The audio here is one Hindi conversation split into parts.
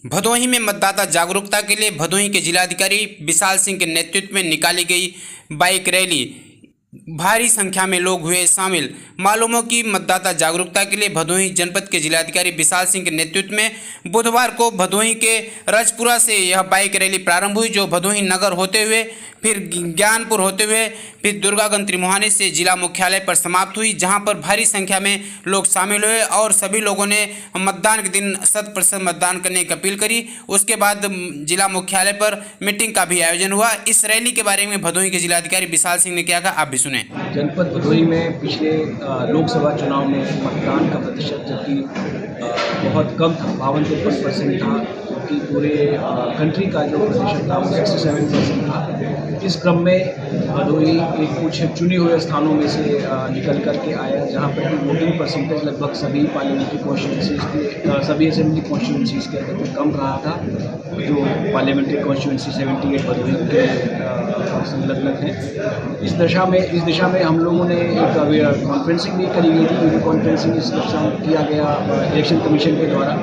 भदोही में मतदाता जागरूकता के लिए भदोही के जिलाधिकारी विशाल सिंह के नेतृत्व में निकाली गई बाइक रैली। भारी संख्या में लोग हुए शामिल। मालूम हो कि मतदाता जागरूकता के लिए भदोही जनपद के जिलाधिकारी विशाल सिंह के नेतृत्व में बुधवार को भदोही के रजपुरा से यह बाइक रैली प्रारंभ हुई, जो भदोही नगर होते हुए फिर ज्ञानपुर होते हुए फिर दुर्गागंज त्रिमुहानी से जिला मुख्यालय पर समाप्त हुई, जहां पर भारी संख्या में लोग शामिल हुए और सभी लोगों ने मतदान के दिन 100% मतदान करने की अपील करी। उसके बाद जिला मुख्यालय पर मीटिंग का भी आयोजन हुआ। इस रैली के बारे में भदोही के जिलाधिकारी विशाल सिंह ने क्या कहा, आप भी सुने। जनपद भदोही में पिछले लोकसभा चुनाव में मतदान का प्रतिशत जबकि बहुत कम था, 52 से 50% था, जबकि पूरे कंट्री का जो प्रतिशत था वो 67% था। इस क्रम में भदोही एक कुछ चुने हुए स्थानों में से निकल करके आया, जहाँ पर वोटिंग परसेंटेज लगभग सभी पार्लियामेंट्री कॉन्स्टिट्यूंसीज के सभी असेंबली कॉन्स्टिट्यूंसीज के अंदर कम रहा था। जो पार्लियामेंट्री कॉन्स्टिट्यूंसी 78 भदोही के संलग्न है। इस दिशा में हम लोगों ने एक कॉन्फ्रेंसिंग भी करी गई थी। वीडियो कॉन्फ्रेंसिंग इस दिशा में किया गया इलेक्शन कमीशन के द्वारा,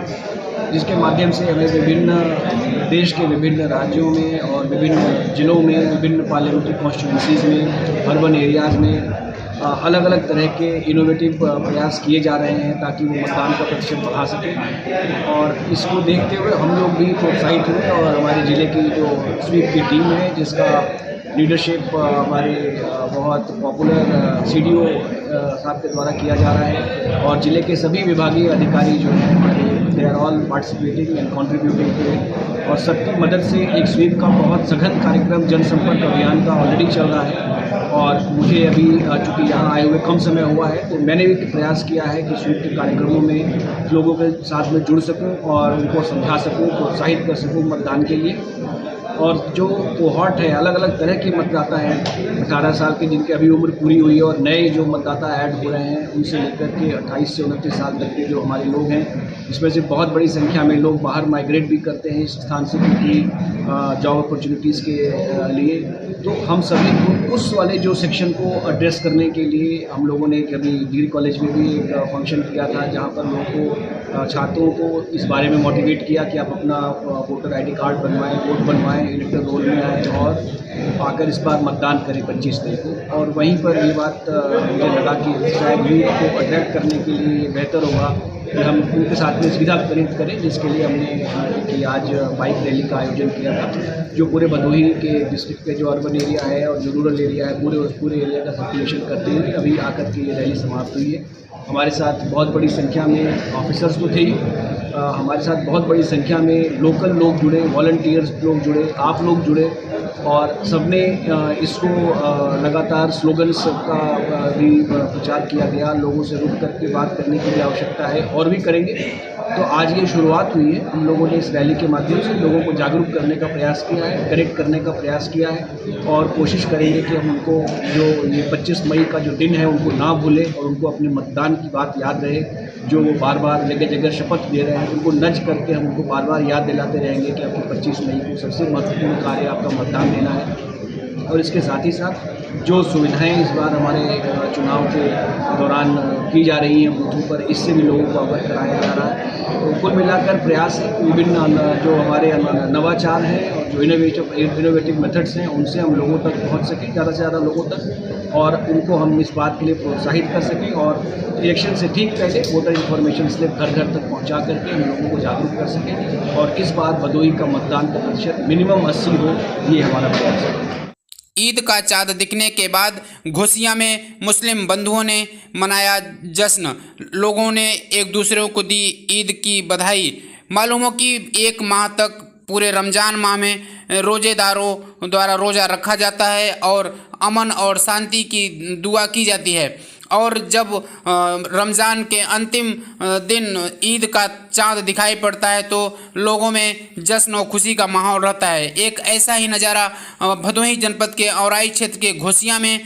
जिसके माध्यम से हमें विभिन्न देश के विभिन्न राज्यों में और विभिन्न जिलों में, विभिन्न पार्लियामेंट्री कॉन्स्टिट्यूंसीज में, अर्बन एरियाज़ में अलग अलग तरह के इनोवेटिव प्रयास किए जा रहे हैं ताकि वो मतदान का प्रतिशत बढ़ा सकें। और इसको देखते हुए हम लोग भी प्रोत्साहित हुए और हमारे ज़िले की जो स्वीप की टीम है, जिसका लीडरशिप हमारे बहुत पॉपुलर सीडीओ साहब के द्वारा किया जा रहा है, और ज़िले के सभी विभागीय अधिकारी जो हैं हमारे, they are all participating and contributing to it. और सबकी मदद से एक स्वीप का बहुत सघन कार्यक्रम जनसंपर्क अभियान का ऑलरेडी चल रहा है। और मुझे अभी चूँकि यहाँ आए हुए कम समय हुआ है, तो मैंने भी प्रयास किया है कि स्वीप के कार्यक्रमों में लोगों के साथ में जुड़ सकूँ और उनको समझा सकूँ, प्रोत्साहित कर सकूँ मतदान के लिए। और जो कोहॉर्ट है, अलग अलग तरह के मतदाता हैं, 18 साल के जिनकी अभी उम्र पूरी हुई है, और नए जो मतदाता ऐड हो रहे हैं, उनसे लेकर के 28 से 29 साल तक के जो हमारे लोग हैं, इसमें से बहुत बड़ी संख्या में लोग बाहर माइग्रेट भी करते हैं इस स्थान से, क्योंकि जॉब अपॉर्चुनिटीज़ के लिए। तो हम सभी उस वाले जो सेक्शन को एड्रेस करने के लिए हम लोगों ने कभी डिग्री कॉलेज में भी एक फंक्शन किया था, जहाँ पर लोगों को, छात्रों को इस बारे में मोटिवेट किया कि आप अपना वोटर आईडी कार्ड बनवाएं, वोट बनवाएं, इलेक्टोरल रोल में आए और आकर इस बार मतदान करें 25 तारीख को। और वहीं पर ये बात मुझे लगा कि शायद यूथ को अट्रैक्ट करने के लिए बेहतर होगा कि हम उनके साथ में सीधा कनेक्ट करें, जिसके लिए हमने कि आज बाइक रैली का आयोजन किया था, जो पूरे भदोही के डिस्ट्रिक्ट के जो अर्बन एरिया है और जो रूरल एरिया है, पूरे एरिया का सर्कुलेशन करते हुए अभी आकर के ये रैली समाप्त हुई है। हमारे साथ बहुत बड़ी संख्या में ऑफिसर्स तो थे, हमारे साथ बहुत बड़ी संख्या में लोकल लोग जुड़े, वॉलंटियर्स लोग जुड़े, आप लोग जुड़े, और सबने इसको लगातार स्लोगन्स का भी प्रचार किया गया। लोगों से रुक करके बात करने की भी आवश्यकता है और भी करेंगे। तो आज ये शुरुआत हुई है। हम लोगों ने इस रैली के माध्यम से लोगों को जागरूक करने का प्रयास किया है, कनेक्ट करने का प्रयास किया है, और कोशिश करेंगे कि हम उनको जो ये 25 मई का जो दिन है उनको ना भूलें और उनको अपने मतदान की बात याद रहे, जो वो बार बार जगह जगह शपथ दे रहे हैं, उनको नज करके हम उनको बार बार याद दिलाते रहेंगे कि आपको 25 मई को सबसे महत्वपूर्ण कार्य आपका मतदान देना है। और इसके साथ ही साथ जो सुविधाएं इस बार हमारे चुनाव के दौरान की जा रही हैं बूथों पर, इससे भी लोगों को अवगत कराया जा रहा है। तो कुल मिलाकर प्रयास है, विभिन्न जो हमारे नवाचार हैं और जो इनोवेटिव मेथड्स हैं, उनसे हम लोगों तक पहुंच सकें, ज़्यादा से ज़्यादा लोगों तक, और उनको हम इस बात के लिए प्रोत्साहित कर सकें। और इलेक्शन से ठीक पहले वोटर इन्फॉर्मेशन स्लिप घर घर तक पहुँचा करके हम लोगों को जागरूक कर सकें, और इस बार भदोही का मतदान का प्रतिशत मिनिमम 80 हो, ये हमारा प्रयास है। ईद का चाँद दिखने के बाद घोसिया में मुस्लिम बंधुओं ने मनाया जश्न। लोगों ने एक दूसरे को दी ईद की बधाई। मालूम हो कि एक माह तक पूरे रमज़ान माह में रोज़ेदारों द्वारा रोज़ा रखा जाता है और अमन और शांति की दुआ की जाती है। और जब रमज़ान के अंतिम दिन ईद का चाँद दिखाई पड़ता है तो लोगों में जश्न और खुशी का माहौल रहता है। एक ऐसा ही नज़ारा भदोही जनपद के औराई क्षेत्र के घोसिया में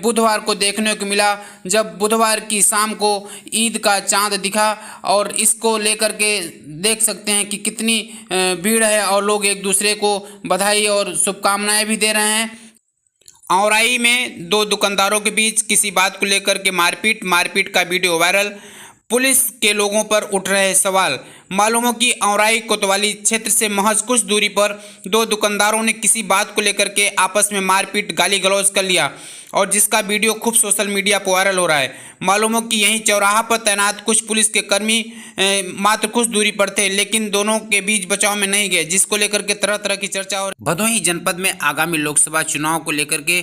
बुधवार को देखने को मिला, जब बुधवार की शाम को ईद का चाँद दिखा। और इसको लेकर के देख सकते हैं कि कितनी भीड़ है और लोग एक दूसरे को बधाई और शुभकामनाएं भी दे रहे हैं। औराई में दो दुकानदारों के बीच किसी बात को लेकर के मारपीट का वीडियो वायरल। पुलिस के लोगों पर उठ रहे सवाल। मालूम हो कि औराई कोतवाली क्षेत्र से महज कुछ दूरी पर दो दुकानदारों ने किसी बात को लेकर के आपस में मारपीट गाली गलौज कर लिया और जिसका वीडियो खूब सोशल मीडिया पर वायरल हो रहा है। मालूम हो कि यहीं चौराहा पर तैनात कुछ पुलिस के कर्मी मात्र कुछ दूरी पर थे, लेकिन दोनों के बीच बचाव में नहीं गए, जिसको लेकर के तरह तरह की चर्चा और भदोही जनपद में आगामी लोकसभा चुनाव को लेकर के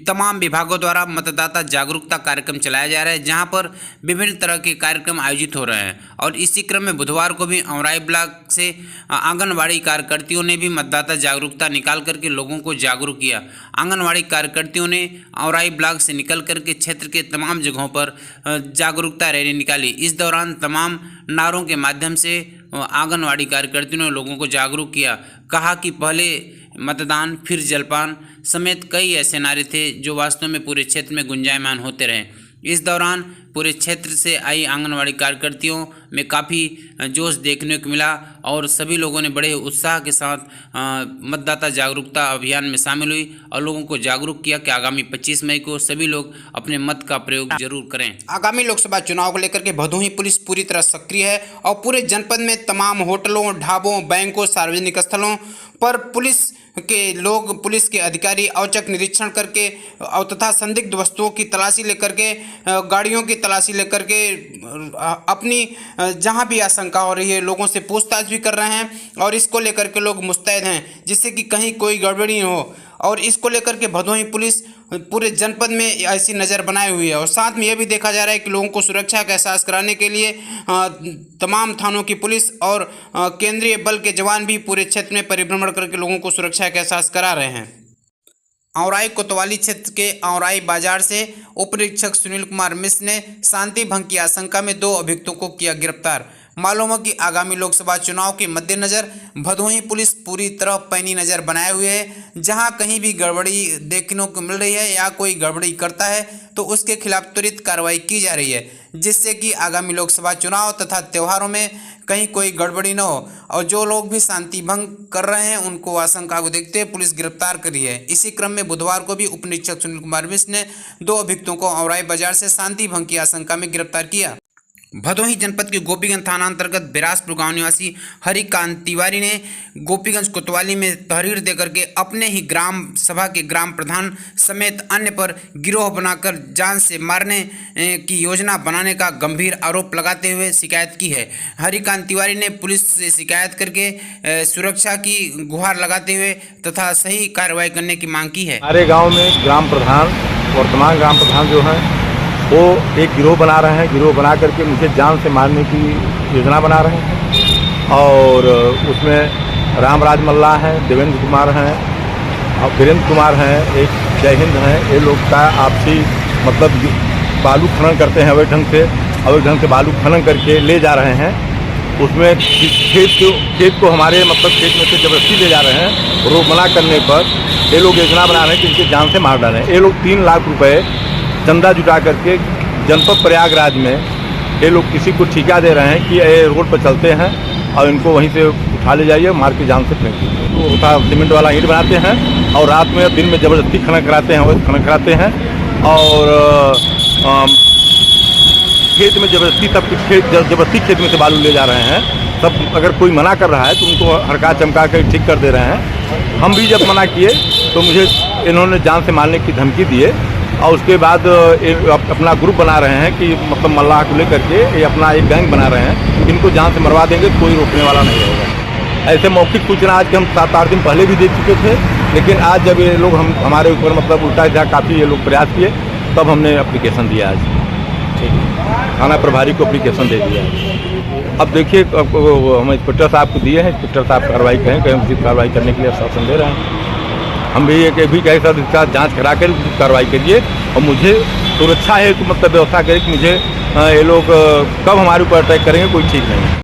तमाम विभागों द्वारा मतदाता जागरूकता कार्यक्रम चलाया जा रहा है, जहां पर विभिन्न तरह के कार्यक्रम आयोजित हो रहे हैं। और इसी क्रम में बुधवार को भी औराई ब्लॉक से आंगनवाड़ी कार्यकर्तियों ने भी मतदाता जागरूकता निकाल करके लोगों को जागरूक किया। आंगनवाड़ी कार्यकर्तियों ने औराई ब्लॉक से निकल करके क्षेत्र के तमाम जगहों पर जागरूकता रैली निकाली। इस दौरान तमाम नारों के माध्यम से आंगनवाड़ी कार्यकर्तियों ने लोगों को जागरूक किया। कहा कि पहले मतदान फिर जलपान समेत कई ऐसे नारे थे जो वास्तव में पूरे क्षेत्र में गुंजायमान होते रहे। इस दौरान पूरे क्षेत्र से आई आंगनवाड़ी कार्यकर्तियों में काफ़ी जोश देखने को मिला और सभी लोगों ने बड़े उत्साह के साथ मतदाता जागरूकता अभियान में शामिल हुई और लोगों को जागरूक किया कि आगामी 25 मई को सभी लोग अपने मत का प्रयोग जरूर करें। आगामी लोकसभा चुनाव को लेकर के भदोही पुलिस पूरी तरह सक्रिय है और पूरे जनपद में तमाम होटलों, ढाबों, बैंकों, सार्वजनिक स्थलों पर पुलिस के अधिकारी औचक निरीक्षण करके और तथा संदिग्ध वस्तुओं की तलाशी लेकर के, गाड़ियों की तलाशी लेकर के अपनी जहां भी आशंका हो रही है लोगों से पूछताछ भी कर रहे हैं और इसको लेकर के लोग मुस्तैद हैं जिससे कि कहीं कोई गड़बड़ी न हो। और इसको लेकर के भदोही पुलिस पूरे जनपद में ऐसी नज़र बनाई हुई है और साथ में यह भी देखा जा रहा है कि लोगों को सुरक्षा का एहसास कराने के लिए तमाम थानों की पुलिस और केंद्रीय बल के जवान भी पूरे क्षेत्र में परिभ्रमण करके लोगों को सुरक्षा का एहसास करा रहे हैं। औराई कोतवाली क्षेत्र के औराई बाजार से उप निरीक्षक सुनील कुमार मिश्र ने शांति भंग की आशंका में 2 अभियुक्तों को किया गिरफ्तार। मालूम हो कि आगामी लोकसभा चुनाव के मद्देनजर भदोही पुलिस पूरी तरह पैनी नज़र बनाए हुए है। जहां कहीं भी गड़बड़ी देखने को मिल रही है या कोई गड़बड़ी करता है तो उसके खिलाफ त्वरित कार्रवाई की जा रही है, जिससे कि आगामी लोकसभा चुनाव तथा त्योहारों में कहीं कोई गड़बड़ी न हो। और जो लोग भी शांति भंग कर रहे हैं उनको आशंका को देखते हुए पुलिस गिरफ्तार करी है। इसी क्रम में बुधवार को भी उप निरीक्षक सुनील कुमार मिश्र ने 2 अभियुक्तों को औराई बाजार से शांति भंग की आशंका में गिरफ्तार किया। भदोही जनपद के गोपीगंज थाना अंतर्गत बिरासपुर गांव निवासी हरिकांत तिवारी ने गोपीगंज कोतवाली में तहरीर देकर के अपने ही ग्राम सभा के ग्राम प्रधान समेत अन्य पर गिरोह बनाकर जान से मारने की योजना बनाने का गंभीर आरोप लगाते हुए शिकायत की है। हरिकांत तिवारी ने पुलिस से शिकायत करके सुरक्षा की गुहार लगाते हुए तथा सही कार्रवाई करने की मांग की है। हमारे गाँव में ग्राम प्रधान, वर्तमान ग्राम प्रधान जो हैं वो एक गिरोह बना रहे हैं। गिरोह बना करके मुझे जान से मारने की योजना बना रहे हैं और उसमें रामराज मल्ला हैं, देवेंद्र कुमार हैं और वीरेंद्र कुमार हैं, एक जय हिंद हैं। ये लोग का आपसी मतलब बालू खनन करते हैं अवैध ढंग से बालू खनन करके ले जा रहे हैं। उसमें खेत को हमारे मतलब खेत में से जबरदस्ती ले जा रहे हैं। रोक मना करने पर ये लोग योजना बना रहे हैं कि इनके जान से मार डालें। ये लोग 3 लाख रुपए चंदा जुटा करके जनपद प्रयागराज में ये लोग किसी को ठेका दे रहे हैं कि ये रोड पर चलते हैं और इनको वहीं से उठा ले जाइए, मार के जान से फेंक दीजिए। वो होता सीमेंट वाला ईंट बनाते हैं और रात में दिन में ज़बरदस्ती खनन कराते हैं और खेत में ज़बरदस्ती खेत में से बालू ले जा रहे हैं। सब अगर कोई मना कर रहा है तो उनको हड़का चमका कर ठीक कर दे रहे हैं। हम भी जब मना किए तो मुझे इन्होंने जान से मारने की धमकी दिए और उसके बाद अपना ग्रुप बना रहे हैं कि मतलब मल्लाह को लेकर के ये अपना एक गैंग बना रहे हैं। इनको जान से मरवा देंगे, कोई रोकने वाला नहीं रहेगा। ऐसे मौखिक सूचना आज के हम 7-8 दिन पहले भी दे चुके थे, लेकिन आज जब ये लोग हमारे ऊपर मतलब उल्टा सीधा काफ़ी ये लोग प्रयास किए तब हमने एप्लीकेशन दिया। आज थाना प्रभारी को एप्लीकेशन दे दिया। अब देखिए हम इंस्पेक्टर साहब को दिए हैं, इंस्पेक्टर साहब कार्रवाई करें, उचित कार्रवाई करने के लिए आश्वासन दे रहे हैं। हम भी एक भी कहे सर इसका जांच करा कर कार्रवाई करिए और मुझे सुरक्षा है तो मतलब व्यवस्था करें कि मुझे ये लोग कब हमारे ऊपर अटैक करेंगे कोई ठीक नहीं है।